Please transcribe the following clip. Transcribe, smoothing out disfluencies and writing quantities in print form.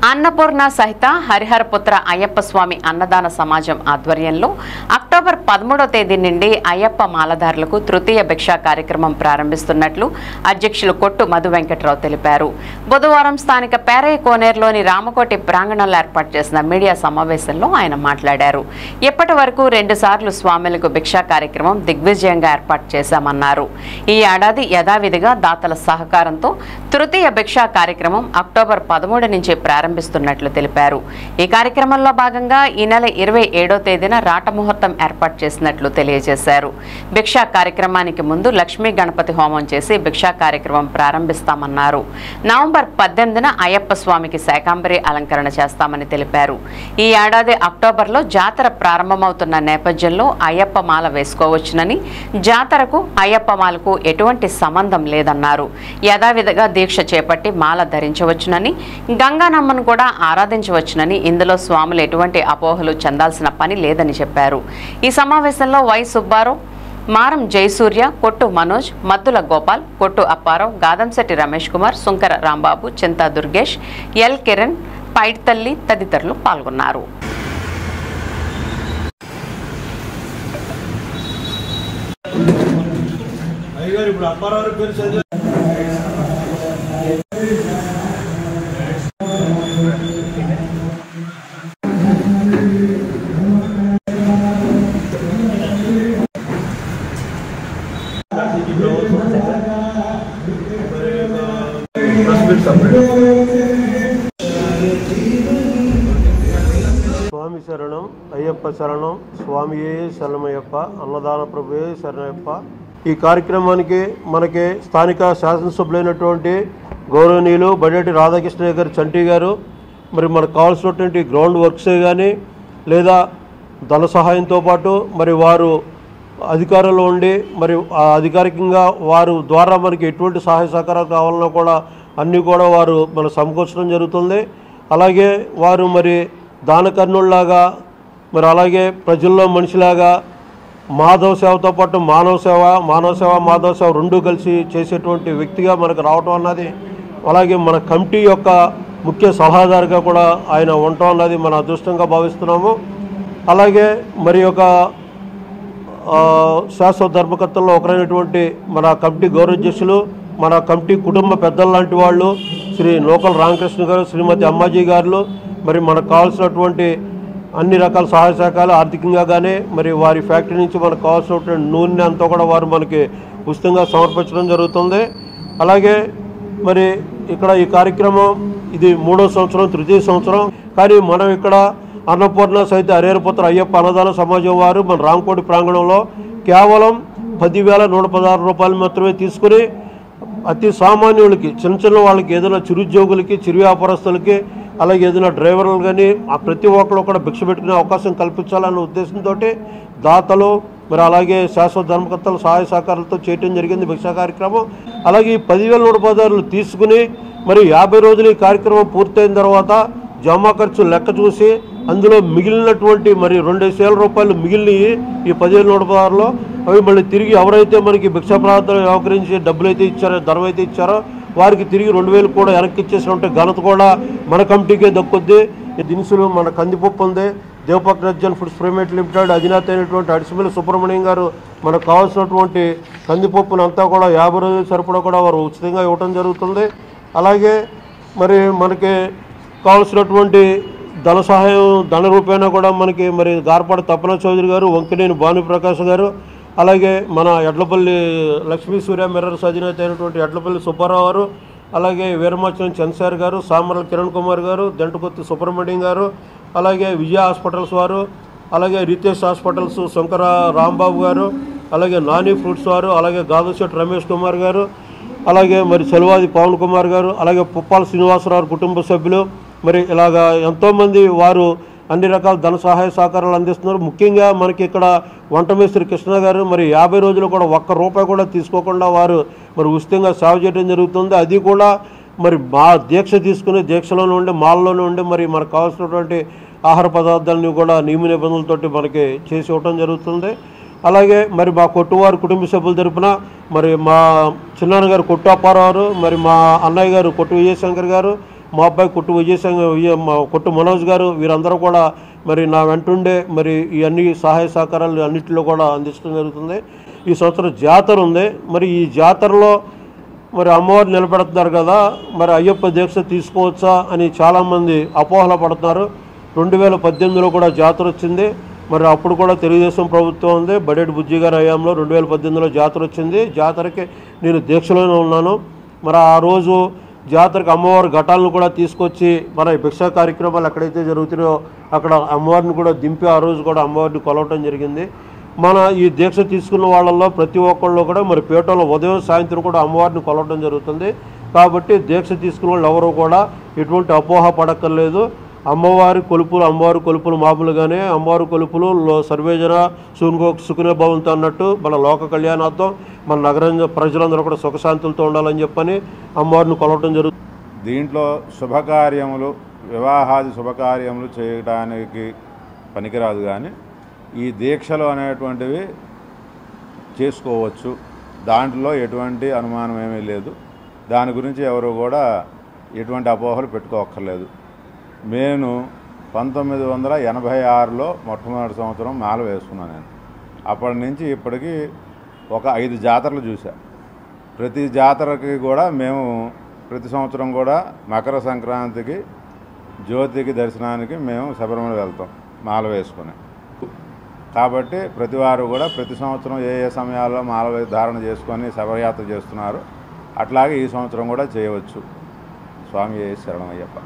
అన్నపూర్ణ సహిత హరిహరపుత్ర అయ్యప్ప స్వామి అన్నదాన సమాజం ఆధ్వర్యంలో అక్టోబర్ 13వ తేదీ నుండి అయ్యప్ప మాలధారులకు తృతీయ భిక్షా కార్యక్రమం ప్రారంభిస్తున్నట్లు అధ్యక్షులు కొట్టు మధు వెంకట్రావు తెలిపారు. బుధవారం స్థానిక పేరయ్య కోనేరులోని రామకోటి ప్రాంగణంలో ఏర్పాటు చేసిన మీడియా సమావేశంలో ఆయన మాట్లాడారు. ఇప్పటి వరకు 2 సార్లు స్వాములకు భిక్షా కార్యక్రమం దిగ్విజయంగా ఏర్పాటు చేశామన్నారు. ఈ ఏడాది యథావిధిగా దాతల సహకారంతో తృతీయ భిక్షా కార్యక్రమం అక్టోబర్ 13 నుంచి ప్రారంభిస్తున్నట్లు తెలిపారు. ఈ కార్యక్రమంలో భాగంగా ఈ నెల 27వ తేదీన రాట ముహూర్తం ఏర్పాటు చేసినట్లు తెలియజేశారు. భిక్షా కార్యక్రమానికి ముందు లక్ష్మీ గణపతి హోమం చేసి భిక్షా కార్యక్రమం ప్రారంభిస్తామన్నారు. నవంబర్ 18న అయ్యప్ప స్వామికి శాకాంబరి అలంకరణ చేస్తామని తెలిపారు. ఈ ఏడాది అక్టోబర్లో జాతర ప్రారంభమవుతున్న నేపథ్యంలో అయ్యప్ప మాల వేసుకోవచ్చునని, జాతరకు అయ్యప్ప మాలకు ఎటువంటి సంబంధం లేదన్నారు. యథావిధిగా దీక్ష చేపట్టి మాల ధరించవచ్చునని, గంగానమ్మను కూడా ఆరాధించవచ్చునని, ఇందులో స్వాములు ఎటువంటి అపోహలు చెందాల్సిన పని లేదని చెప్పారు. ఈ సమావేశంలో వై సుబ్బారావు, మారం జయసూర్య, కొట్టు మనోజ్, మద్దుల గోపాల్, కొట్టు అప్పారావు, గాదంశెట్టి రమేష్ కుమార్, సుంకర రాంబాబు, చింతా దుర్గేష్, ఎల్ కిరణ్, పైడితల్లి తదితరులు పాల్గొన్నారు. స్వామి శరణం అయ్యప్ప శరణం, స్వామియే శరణమయ్యప్ప, అన్నదాన ప్రభుయే శరణయ్యప్ప. ఈ కార్యక్రమానికి మనకి స్థానిక శాసనసభ్యులైనటువంటి గౌరవనీయులు బడేటి రాధాకృష్ణ గారు, చంటి గారు, మరి మనకు కావాల్సినటువంటి గ్రౌండ్ వర్క్సే కానీ లేదా ధన సహాయంతో పాటు మరి వారు అధికారంలో ఉండి మరి అధికారికంగా వారు ద్వారా మనకి ఎటువంటి సహాయ సహకారాలు కావాలన్నా కూడా అన్నీ కూడా వారు మన సమకూర్చడం జరుగుతుంది. అలాగే వారు మరి దానకర్ణుల్లాగా మరి అలాగే ప్రజల్లో మనిషిలాగా మాధవ సేవతో పాటు మానవ సేవ మాధవ సేవ రెండూ కలిసి చేసేటువంటి వ్యక్తిగా మనకు రావటం అన్నది, అలాగే మన కమిటీ యొక్క ముఖ్య సలహాదారుగా కూడా ఆయన ఉండటం అన్నది మన అదృష్టంగా భావిస్తున్నాము. అలాగే మరి ఒక శాశ్వత ధర్మకర్తల్లో ఒకరైనటువంటి మన కమిటీ గౌరవాధ్యక్షులు, మన కమిటీ కుటుంబ పెద్దల లాంటి వాళ్ళు శ్రీ నూకల రామకృష్ణ గారు, శ్రీమతి అమ్మాజీ గారు, మరి మనకు కావాల్సినటువంటి అన్ని రకాల సహాయ సహకారాలు ఆర్థికంగా కానీ మరి వారి ఫ్యాక్టరీ నుంచి మనకు కావాల్సినటువంటి నూనె అంతా కూడా వారు మనకి ఉచితంగా సమర్పించడం జరుగుతుంది. అలాగే మరి ఇక్కడ ఈ కార్యక్రమం ఇది 3వ సంవత్సరం, తృతీయ సంవత్సరం. కానీ మనం ఇక్కడ అన్నపూర్ణ సహిత హరిహరపుత్ర అయ్యప్ప అన్నదాన సమాజం వారు మన రామకోటి ప్రాంగణంలో కేవలం 10,116 రూపాయలు మాత్రమే తీసుకుని అతి సామాన్యులకి, చిన్న వాళ్ళకి, ఏదైనా చిరుద్యోగులకి, చిరు వ్యాపారస్తులకి, అలాగే ఏదైనా డ్రైవర్లు కానీ ప్రతి ఒక్కరు కూడా భిక్ష పెట్టుకునే అవకాశం కల్పించాలన్న ఉద్దేశంతో దాతలు మరి అలాగే శాశ్వత ధర్మకర్తల సహాయ సహకారాలతో చేయడం జరిగింది భిక్షా కార్యక్రమం. అలాగే ఈ 10,116 తీసుకుని మరి 50 రోజులు ఈ కార్యక్రమం పూర్తయిన తర్వాత జమా ఖర్చు లెక్క చూసి అందులో మిగిలినటువంటి మరి 2,000 రూపాయలు మిగిలినవి ఈ 10,116లో అవి మళ్ళీ తిరిగి ఎవరైతే మనకి భిక్షా ప్రార్థన వ్యవహరించి డబ్బులు అయితే ఇచ్చారో, ధనం అయితే ఇచ్చారో వారికి తిరిగి 2,000 కూడా వెనక్కి ఇచ్చేసినట్టు ఘనత కూడా మన కమిటీకే దక్కుద్ది. ఈ దినుసులు మన కందిపప్పు ఉంది, దేవపక్ రజ్జన్ ఫుడ్స్ ప్రైవేట్ లిమిటెడ్ అధినేత అయినటువంటి అడిసిమల్లి సుబ్రహ్మణ్యం గారు మనకు కావాల్సినటువంటి కందిపప్పును అంతా కూడా 50 రోజుల సరిపడా కూడా వారు ఉచితంగా ఇవ్వటం జరుగుతుంది. అలాగే మరి మనకి కావాల్సినటువంటి ధన సహాయం ధన రూపేణా కూడా మనకి మరి గార్పాడ తప్పన చౌదరి గారు, వంకినేని భానుప్రకాష్ గారు, అలాగే మన ఎడ్లపల్లి లక్ష్మీ సూర్య మిర్రర్స్ అధినేత అయినటువంటి ఎడ్లపల్లి సుబ్బారావు గారు, అలాగే వీరమాచలం చంద్రశేఖర్ గారు, సామర్ల కిరణ్ కుమార్ గారు, దెంటకొత్తి సుబ్రహ్మణ్యం గారు, అలాగే విజయ హాస్పిటల్స్ వారు, అలాగే రితేష్ హాస్పిటల్స్ శంకర రాంబాబు గారు, అలాగే నాని ఫ్రూట్స్ వారు, అలాగే గాదశెట్టి రమేష్ కుమార్ గారు, అలాగే మరి చెలవాది పవన్ కుమార్ గారు, అలాగే పుప్పాల శ్రీనివాసరావు కుటుంబ సభ్యులు, మరి ఇలాగా ఎంతోమంది వారు అన్ని రకాల ధన సహాయ సహకారాలు అందిస్తున్నారు. ముఖ్యంగా మనకి ఇక్కడ వంటమేస్త్రి కృష్ణ గారు మరి 50 రోజులు కూడా ₹1 కూడా తీసుకోకుండా వారు మరి ఉచితంగా సేవ చేయడం జరుగుతుంది. అది కూడా మరి మా దీక్ష తీసుకుని దీక్షలోనే ఉండి మాల్లోనే ఉండి మరి మనకు కావాల్సినటువంటి ఆహార పదార్థాలని కూడా నియమ నిబంధనలతోటి మనకి చేసి ఇవ్వటం జరుగుతుంది. అలాగే మరి మా కొట్టువారు కుటుంబ సభ్యుల తరపున మరి మా చిన్నాన్న గారు కొట్టు అప్పారావు, మరి మా అన్నయ్య గారు కొట్టు విజయశంకర్ గారు, మా అబ్బాయి కొట్టు మనోజ్ గారు వీరందరూ కూడా మరి నా వెంటుండే మరి ఈ అన్ని సహాయ సహకారాలు అన్నింటిలో కూడా అందించడం జరుగుతుంది. ఈ సంవత్సరం జాతర ఉంది. మరి ఈ జాతరలో మరి అమ్మవారు నిలబెడుతున్నారు కదా, మరి అయ్యప్ప దీక్ష తీసుకోవచ్చా అని చాలామంది అపోహలు పడుతున్నారు. 2018లో కూడా జాతర వచ్చింది. మరి అప్పుడు కూడా తెలుగుదేశం ప్రభుత్వం ఉంది, బడేటి బుజ్జి గారి హయాంలో 2018లో జాతర వచ్చింది. జాతరకి నేను దీక్షలోనే ఉన్నాను. మరి ఆ రోజు జాతరకు అమ్మవారి ఘటాలను కూడా తీసుకొచ్చి మన భిక్షా కార్యక్రమాలు ఎక్కడైతే జరుగుతున్నాయో అక్కడ అమ్మవారిని కూడా దింపి ఆ రోజు కూడా అమ్మవారిని కొలవటం జరిగింది. మన ఈ దీక్ష తీసుకున్న వాళ్ళల్లో ప్రతి ఒక్కళ్ళు కూడా మరి పీఠంలో ఉదయం సాయంత్రం కూడా అమ్మవారిని కొలవడం జరుగుతుంది. కాబట్టి దీక్ష తీసుకున్న వాళ్ళు ఎవరు కూడా ఎటువంటి అపోహ పడక్కర్లేదు. అమ్మవారి కొలుపులు మామూలుగానే అమ్మవారి కొలుపులు సర్వేజన సుఖనే భవంతు అన్నట్టు మన లోక కళ్యాణార్థం మన నగరం ప్రజలందరూ కూడా సుఖశాంతులతో ఉండాలని చెప్పని అమ్మవారిని కొలవటం జరుగుతుంది. దీంట్లో శుభకార్యములు, వివాహాది శుభకార్యములు చేయడానికి పనికిరాదు, కానీ ఈ దీక్షలు అనేటువంటివి చేసుకోవచ్చు. దాంట్లో ఎటువంటి అనుమానం ఏమీ లేదు. దాని గురించి ఎవరు కూడా ఎటువంటి అపోహలు పెట్టుకోక్కర్లేదు. నేను 1986లో మొట్టమొదటి సంవత్సరం మాల వేసుకున్నాను. నేను అప్పటి నుంచి ఇప్పటికీ ఒక 5 జాతరలు చూసా. ప్రతి జాతరకి కూడా మేము ప్రతి సంవత్సరం కూడా మకర సంక్రాంతికి జ్యోతికి దర్శనానికి మేము శబరిమల వెళ్తాం మాల వేసుకుని. కాబట్టి ప్రతి వారు కూడా ప్రతి సంవత్సరం ఏ సమయాల్లో మాల ధారణ చేసుకొని శబరయాత్ర చేస్తున్నారు, అట్లాగే ఈ సంవత్సరం కూడా చేయవచ్చు. స్వామి శరణమయ్యప్ప.